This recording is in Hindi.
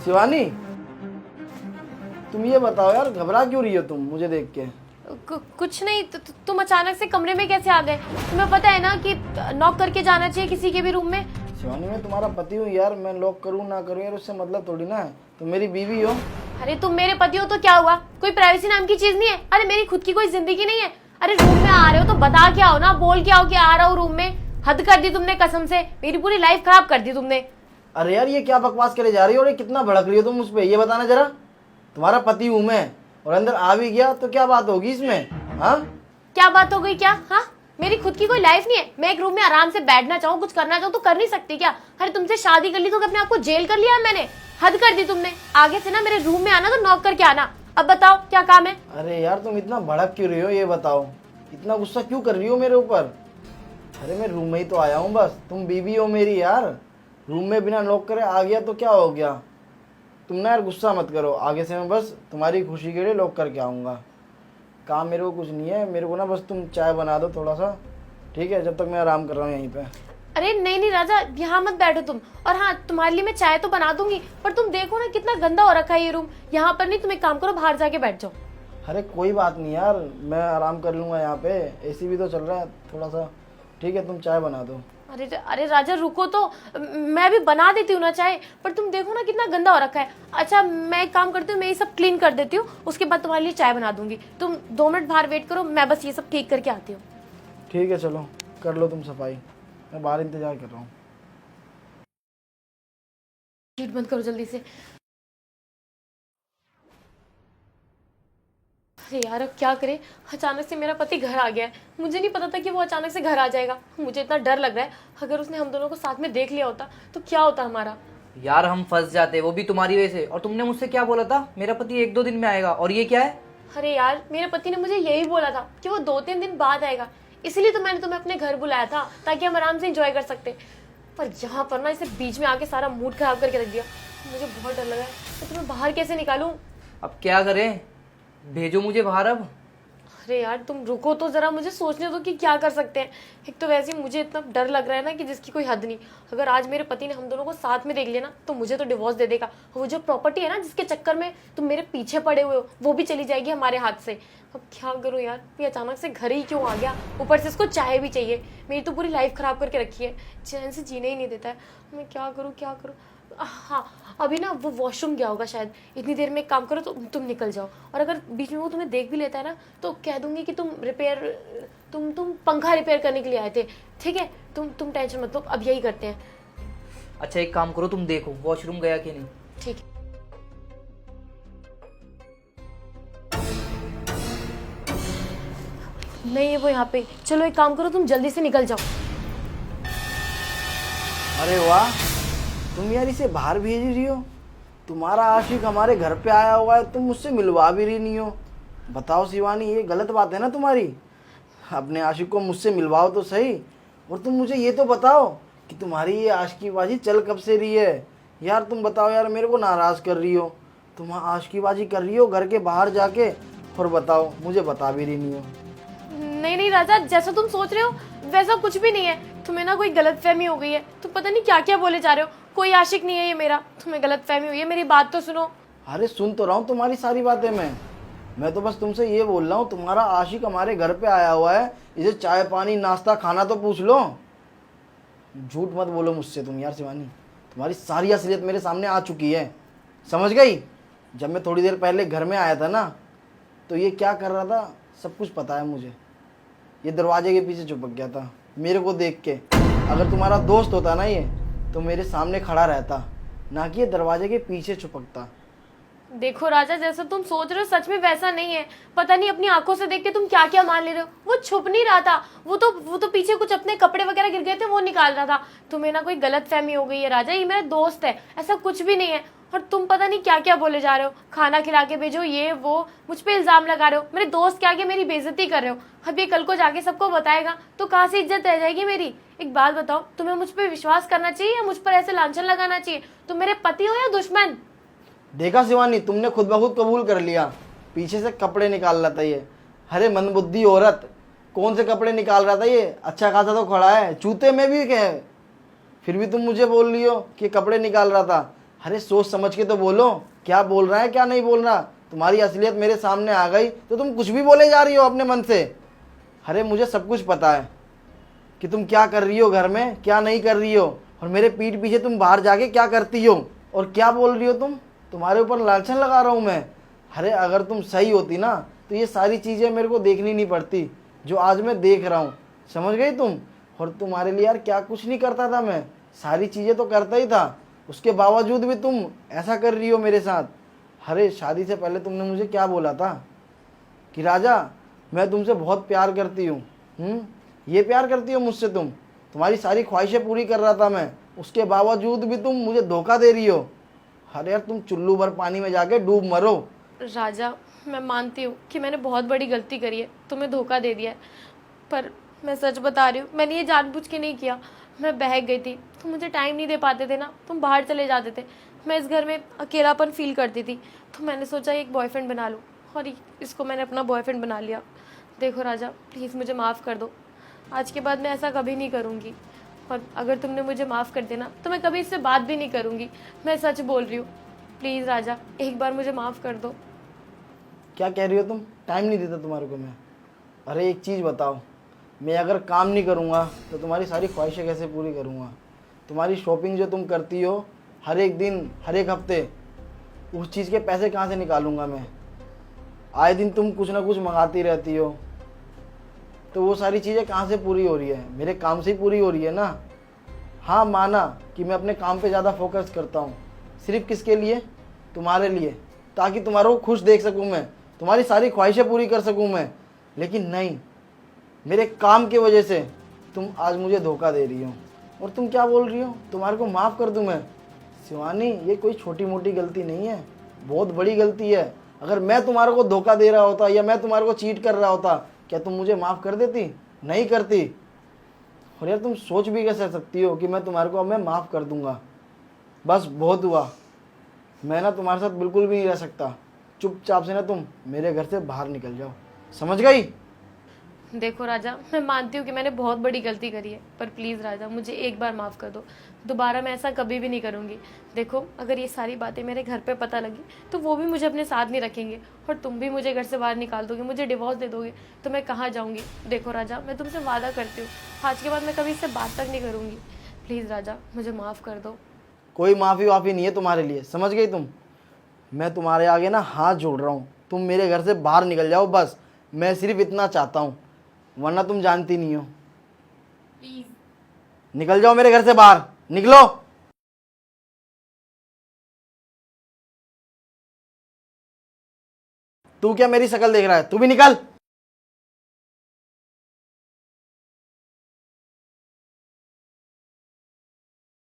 शिवानी, तुम ये बताओ यार, घबरा क्यों रही हो तुम मुझे देख के? कुछ नहीं। तुम अचानक से कमरे में कैसे आ गए? तुम्हें पता है ना कि नॉक करके जाना चाहिए किसी के भी रूम में। शिवानी, मैं तुम्हारा पति हूँ यार, मैं लॉक करूँ ना करूँ यार उससे मतलब थोड़ी ना है, तुम मेरी बीवी हो। अरे तुम मेरे पति हो तो क्या हुआ? कोई प्राइवेसी नाम की चीज नहीं है? अरे मेरी खुद की कोई जिंदगी नहीं है? अरे रूम में आ रहे हो तो बता के आओ ना, बोल के आओ कि आ रहा हूँ रूम में। हद कर दी तुमने, कसम से मेरी पूरी लाइफ खराब कर दी तुमने। अरे यार ये क्या बकवास करे जा रही हो, और ये कितना भड़क रही हो तुम उस पर, ये बताना जरा। तुम्हारा पति हूँ मैं, और अंदर आ भी गया तो क्या बात होगी इसमें? हाँ, क्या बात हो गई क्या? हाँ, मेरी खुद की कोई लाइफ नहीं है? मैं एक रूम में आराम से बैठना चाहूँ, कुछ करना चाहूँ तो कर नहीं सकती क्या? अरे तुमसे शादी कर ली तो अपने आप को जेल कर लिया है मैंने? हद कर दी तुमने। आगे से ना मेरे रूम में आना तो नॉक करके आना। अब बताओ क्या काम है? अरे यार तुम इतना भड़क क्यों रही हो ये बताओ, इतना गुस्सा क्यों कर रही हो मेरे ऊपर? अरे मैं रूम में ही तो आया हूँ बस, तुम बीवी हो मेरी यार। रूम में बिना लॉक करे आ गया तो क्या हो गया? तुम ना यार गुस्सा मत करो, आगे से मैं बस तुम्हारी खुशी के लिए लॉक करके आऊँगा। काम मेरे को कुछ नहीं है, मेरे को ना बस तुम चाय बना दो थोड़ा सा, ठीक है, जब तक मैं आराम कर रहा हूँ यहीं पे। अरे नहीं नहीं राजा, यहाँ मत बैठो तुम। और हाँ, तुम्हारे लिए मैं चाय तो बना दूंगी, पर तुम देखो ना कितना गंदा हो रखा है ये रूम। यहाँ पर नहीं, तुम एक काम करो, बाहर जाके बैठ जाओ। अरे कोई बात नहीं यार, मैं आराम कर लूँगा यहाँ पे, एसी भी तो चल रहा है थोड़ा सा, ठीक है, तुम चाय बना दो। अरे अरे राजा रुको तो, मैं भी बना देती हूँ ना चाय, पर तुम देखो ना कितना गंदा हो रखा है। अच्छा मैं एक काम करती हूँ, मैं ये सब क्लीन कर देती हूँ, उसके बाद तुम्हारे लिए चाय बना दूंगी। तुम 2 मिनट बाहर वेट करो, मैं बस ये सब ठीक करके आती हूँ। ठीक है चलो, कर लो तुम सफाई, मैं बाहर इंतजार कर रहा हूँ। गेट बंद करो जल्दी से। अरे यार अब क्या करे, अचानक से मेरा पति घर आ गया है। मुझे नहीं पता था कि वो अचानक से घर आ जाएगा। मुझे इतना डर लग रहा है, अगर उसने हम दोनों को साथ में देख लिया होता तो क्या होता हमारा। यार हम फंस जाते, वो भी तुम्हारी वजह से। और तुमने मुझसे क्या बोला था, मेरा पति 1-2 दिन में आएगा, और ये क्या है? अरे यार मेरे पति ने मुझे यही बोला था कि वो 2-3 दिन बाद आएगा, इसलिए तो मैंने तुम्हें अपने घर बुलाया था, ताकि हम आराम से एंजॉय कर सकते। पर यहाँ पर ना इसे बीच में आके सारा मूड खराब करके रख दिया। मुझे बहुत डर लगा है, तो तुम्हें बाहर कैसे निकालूं? अब क्या करें, भेजो मुझे बाहर अब। अरे यार तुम रुको तो जरा, मुझे सोचने दो कि क्या कर सकते हैं। एक तो वैसे ही मुझे इतना डर लग रहा है ना कि जिसकी कोई हद नहीं। अगर आज मेरे पति ने हम दोनों को साथ में देख लिया ना, तो मुझे तो डिवोर्स दे देगा। वो जो प्रॉपर्टी है ना जिसके चक्कर में तुम मेरे पीछे पड़े हुए हो, वो भी चली जाएगी हमारे हाथ से। अब क्या करूं यार, ये अचानक से घर ही क्यों आ गया? ऊपर से इसको चाय भी चाहिए। मेरी तो पूरी लाइफ खराब करके रखी है, चैन से जीने ही नहीं देता है। मैं क्या करूँ क्या करूँ? हाँ, अभी ना वो वॉशरूम गया होगा शायद। इतनी देर में एक काम करो, तो तुम निकल जाओ, और अगर बीच में वो तुम्हें देख भी लेता है ना, तो कह दूंगी कि तुम पंखा रिपेयर करने के लिए आए थे। ठीक है, तुम टेंशन मत लो, अब यही करते हैं। अच्छा एक काम करो, तुम देखो वॉशरूम गया कि नहीं। ठीक है। नहीं है वो यहाँ पे। चलो एक काम करो, तुम जल्दी से निकल जाओ। अरे वाह, तुम यार इसे बाहर भेज रही हो? तुम्हारा आशिक हमारे घर पे आया हुआ है, तुम मुझसे मिलवा भी रही नहीं हो। बताओ शिवानी, ये गलत बात है ना तुम्हारी? अपने आशिक को मुझसे मिलवाओ तो सही, और तुम मुझे ये तो बताओ कि तुम्हारी ये आशिकीबाजी चल कब से रही है? यार तुम बताओ यार, मेरे को नाराज़ कर रही हो, तुम आशिकीबाजी कर रही हो घर के बाहर जाके, और बताओ मुझे बता भी रही नहीं हो। नहीं नहीं राजा, जैसा तुम सोच रहे हो वैसा कुछ भी नहीं है। तुम्हें ना कोई गलतफहमी हो गई है, तुम पता नहीं क्या क्या बोले जा रहे हो। कोई आशिक नहीं है ये मेरा, तुम्हें गलतफहमी हुई है। मेरी बात तो सुनो। अरे सुन तो रहा हूँ तुम्हारी सारी बातें, मैं तो बस तुमसे ये बोल रहा हूँ, तुम्हारा आशिक हमारे घर पे आया हुआ है, इसे चाय पानी नाश्ता खाना तो पूछ लो। झूठ मत बोलो मुझसे तुम यार शिवानी, तुम्हारी सारी असलियत मेरे सामने आ चुकी है, समझ गई? जब मैं थोड़ी देर पहले घर में आया था ना, तो ये क्या कर रहा था सब कुछ पता है मुझे। ये दरवाजे के पीछे चिपक गया था मेरे को देख के। अगर तुम्हारा दोस्त होता ना ये, तो मेरे सामने खड़ा रहता, ना कि ये दरवाजे के पीछे छुपकता। देखो राजा, जैसा तुम सोच रहे हो सच में वैसा नहीं है। पता नहीं अपनी आंखों से देख के तुम क्या क्या मान ले रहे हो। वो छुप नहीं रहा था, वो तो पीछे कुछ अपने कपड़े वगैरह गिर गए थे, वो निकाल रहा था। तुम्हें ना कोई गलतफहमी हो गई है राजा, ये मेरा दोस्त है, ऐसा कुछ भी नहीं है। और तुम पता नहीं क्या क्या बोले जा रहे हो, खाना खिला के भेजो, ये वो, मुझ पे इल्जाम लगा रहे हो। मेरे दोस्त के आगे मेरी बेइज्जती कर रहे हो। अब ये कल को जाके सबको बताएगा तो कहाँ से इज्जत रह जाएगी मेरी? एक बात बताओ, तुम्हें मुझ पे विश्वास करना चाहिए या मुझ पर ऐसे लांछन लगाना चाहिए? तुम मेरे पति हो या दुश्मन? देखा शिवानी, तुमने खुद ब खुद कबूल कर लिया, पीछे से कपड़े निकाल रहा था ये। अरे मंदबुद्धि औरत, कौन से कपड़े निकाल रहा था ये? अच्छा खासा तो खड़ा है, जूते में भी क्या है, फिर भी तुम मुझे बोल रही हो कि कपड़े निकाल रहा था। अरे सोच समझ के तो बोलो, क्या बोल रहा है क्या नहीं बोल रहा। तुम्हारी असलियत मेरे सामने आ गई तो तुम कुछ भी बोले जा रही हो अपने मन से। अरे मुझे सब कुछ पता है कि तुम क्या कर रही हो घर में, क्या नहीं कर रही हो, और मेरे पीठ पीछे तुम बाहर जाके क्या करती हो और क्या बोल रही हो तुम। तुम्हारे ऊपर लालचन लगा रहा हूँ मैं। अरे अगर तुम सही होती ना तो ये सारी चीज़ें मेरे को देखनी नहीं पड़ती जो आज मैं देख रहा हूँ, समझ गई तुम। और तुम्हारे लिए यार क्या कुछ नहीं करता था मैं, सारी चीज़ें तो करता ही था, उसके बावजूद भी तुम ऐसा कर रही हो मेरे साथ। अरे शादी से पहले तुमने मुझे क्या बोला था कि राजा मैं तुमसे बहुत प्यार करती हूँ। ये प्यार करती हो मुझसे तुम, तुम्हारी सारी ख्वाहिशें पूरी कर रहा था मैं, उसके बावजूद भी तुम मुझे धोखा दे रही हो। अरे यार तुम चुल्लू भर पानी में जाके डूब मरो। राजा, मैं मानती हूँ कि मैंने बहुत बड़ी गलती करी है, तुम्हें धोखा दे दिया है, पर मैं सच बता रही हूँ, मैंने ये जानबूझ के नहीं किया। मैं बहक गई थी, तुम मुझे टाइम नहीं दे पाते थे ना, तुम बाहर चले जाते थे, मैं इस घर में अकेलापन फील करती थी, तो मैंने सोचा एक बॉयफ्रेंड बना लूँ, और इसको मैंने अपना बॉयफ्रेंड बना लिया। देखो राजा, प्लीज़ मुझे माफ़ कर दो, आज के बाद मैं ऐसा कभी नहीं करूँगी, और अगर तुमने मुझे माफ़ कर देना तो मैं कभी इससे बात भी नहीं करूँगी। मैं सच बोल रही हूँ, प्लीज़ राजा एक बार मुझे माफ़ कर दो। क्या कह रही हो तुम, टाइम नहीं देता तुम्हारे को मैं। अरे एक चीज़ बताओ, मैं अगर काम नहीं करूँगा तो तुम्हारी सारी ख्वाहिशें कैसे पूरी करूँगा। तुम्हारी शॉपिंग जो तुम करती हो हर एक दिन हर एक हफ्ते, उस चीज़ के पैसे कहाँ से निकालूंगा मैं। आए दिन तुम कुछ ना कुछ मंगाती रहती हो, तो वो सारी चीज़ें कहाँ से पूरी हो रही है, मेरे काम से ही पूरी हो रही है ना। हाँ माना कि मैं अपने काम पे ज़्यादा फोकस करता हूँ, सिर्फ किसके लिए, तुम्हारे लिए, ताकि तुम्हारे को खुश देख सकूँ मैं, तुम्हारी सारी ख्वाहिशें पूरी कर सकूँ मैं। लेकिन नहीं, मेरे काम की वजह से तुम आज मुझे धोखा दे रही हो। और तुम क्या बोल रही हो, तुम्हारे को माफ़ कर दूँ मैं। शिवानी ये कोई छोटी मोटी गलती नहीं है, बहुत बड़ी गलती है। अगर मैं तुम्हारे को धोखा दे रहा होता या मैं तुम्हारे को चीट कर रहा होता, क्या तुम मुझे माफ़ कर देती, नहीं करती। और यार तुम सोच भी कैसे सकती हो कि मैं तुम्हारे को अब मैं माफ़ कर दूंगा। बस बहुत हुआ, मैं ना तुम्हारे साथ बिल्कुल भी नहीं रह सकता। चुपचाप से ना तुम मेरे घर से बाहर निकल जाओ, समझ गई। देखो राजा, मैं मानती हूँ कि मैंने बहुत बड़ी गलती करी है, पर प्लीज़ राजा मुझे एक बार माफ़ कर दो, दोबारा मैं ऐसा कभी भी नहीं करूँगी। देखो अगर ये सारी बातें मेरे घर पे पता लगी तो वो भी मुझे अपने साथ नहीं रखेंगे, और तुम भी मुझे घर से बाहर निकाल दोगे, मुझे डिवोर्स दे दोगे, तो मैं कहाँ जाऊँगी। देखो राजा, मैं तुमसे वादा करती हूँ आज के बाद मैं कभी इससे बात तक नहीं करूँगी। प्लीज़ राजा मुझे माफ़ कर दो। कोई माफ़ी वाफ़ी नहीं है तुम्हारे लिए, समझ गई तुम। मैं तुम्हारे आगे ना हाथ जोड़ रहा हूँ, तुम मेरे घर से बाहर निकल जाओ, बस मैं सिर्फ इतना चाहता हूँ, वरना तुम जानती नहीं हो। प्लीज़। निकल जाओ मेरे घर से बाहर, निकलो। तू क्या मेरी शक्ल देख रहा है, तू भी निकल।